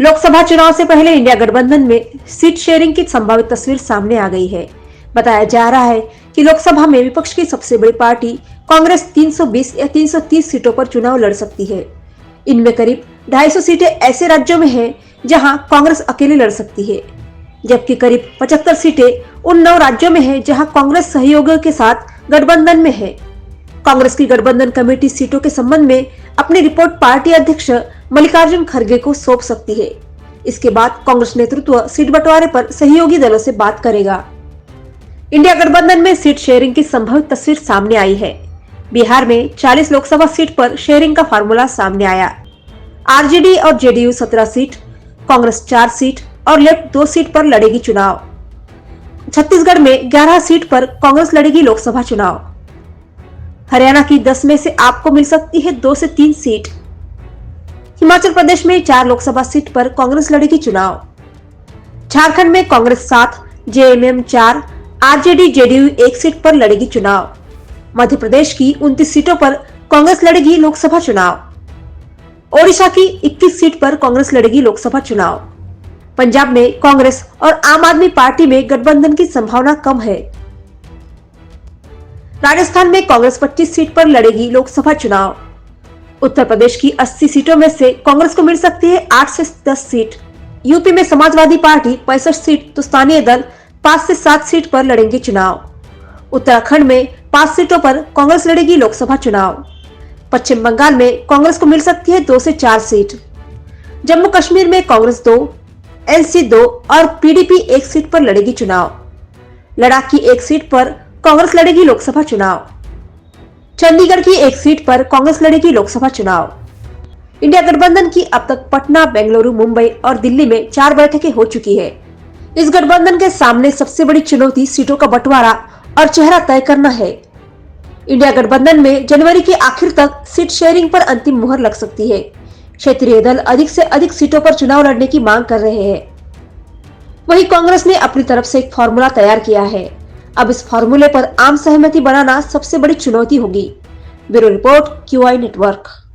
लोकसभा चुनाव से पहले इंडिया गठबंधन में सीट शेयरिंग की संभावित तस्वीर सामने आ गई है। बताया जा रहा है कि लोकसभा में विपक्ष की सबसे बड़ी पार्टी कांग्रेस 320 या 330 सीटों पर चुनाव लड़ सकती है। इनमें करीब 250 सीटें ऐसे राज्यों में हैं जहां कांग्रेस अकेले लड़ सकती है, जबकि करीब 75 सीटें उन 9 राज्यों में हैं जहां कांग्रेस सहयोगियों के साथ गठबंधन में है। कांग्रेस की गठबंधन कमेटी सीटों के संबंध में अपनी रिपोर्ट पार्टी अध्यक्ष मल्लिकार्जुन खड़गे को सौंप सकती है। इसके बाद कांग्रेस नेतृत्व सीट बंटवारे पर सहयोगी दलों से बात करेगा। इंडिया गठबंधन में सीट शेयरिंग की संभावित तस्वीर सामने आई है। बिहार में 40 लोकसभा सीट पर शेयरिंग का फार्मूला सामने आया। आरजेडी और जेडीयू 17 सीट, कांग्रेस 4 सीट और लेफ्ट 2 सीट पर लड़ेगी चुनाव। छत्तीसगढ़ में 11 सीट पर कांग्रेस लड़ेगी लोकसभा चुनाव। हरियाणा की 10 में से आपको मिल सकती है 2 से 3 सीट। हिमाचल प्रदेश में 4 लोकसभा सीट पर कांग्रेस लड़ेगी चुनाव। झारखंड में Congress 7, JMM 4, RJD JDU 1 seat पर लड़ेगी चुनाव। मध्य प्रदेश की 29 सीटों पर कांग्रेस लड़ेगी लोकसभा चुनाव। ओडिशा की 21 सीट पर कांग्रेस लड़ेगी लोकसभा चुनाव। पंजाब में कांग्रेस और आम आदमी पार्टी में गठबंधन की संभावना कम है। राजस्थान में कांग्रेस 25 सीट पर लड़ेगी लोकसभा चुनाव। उत्तर प्रदेश की 80 सीटों में से कांग्रेस को मिल सकती है 8 से 10 सीट। यूपी में समाजवादी पार्टी 65 सीट तो स्थानीय दल 5 से 7 सीट पर लड़ेंगे चुनाव। उत्तराखंड में 5 सीटों पर कांग्रेस लड़ेगी लोकसभा चुनाव। पश्चिम बंगाल में कांग्रेस को मिल सकती है 2 से 4 सीट। जम्मू कश्मीर में कांग्रेस 2, एलसी 2 और पीडीपी 1 सीट पर लड़ेगी चुनाव। लद्दाख की 1 सीट पर कांग्रेस लड़ेगी लोकसभा चुनाव। चंडीगढ़ की 1 सीट पर कांग्रेस लड़ेगी लोकसभा चुनाव। इंडिया गठबंधन की अब तक पटना, बेंगलुरु, मुंबई और दिल्ली में 4 बैठकें हो चुकी है। इस गठबंधन के सामने सबसे बड़ी चुनौती सीटों का बंटवारा और चेहरा तय करना है। इंडिया गठबंधन में जनवरी के आखिर तक सीट शेयरिंग पर अंतिम मुहर लग सकती है। क्षेत्रीय दल अधिक से अधिक सीटों पर चुनाव लड़ने की मांग कर रहे हैं। वहीं कांग्रेस ने अपनी तरफ से एक फॉर्मूला तैयार किया है। अब इस फॉर्मूले पर आम सहमति बनाना सबसे बड़ी चुनौती होगी। Bureau report, QI network.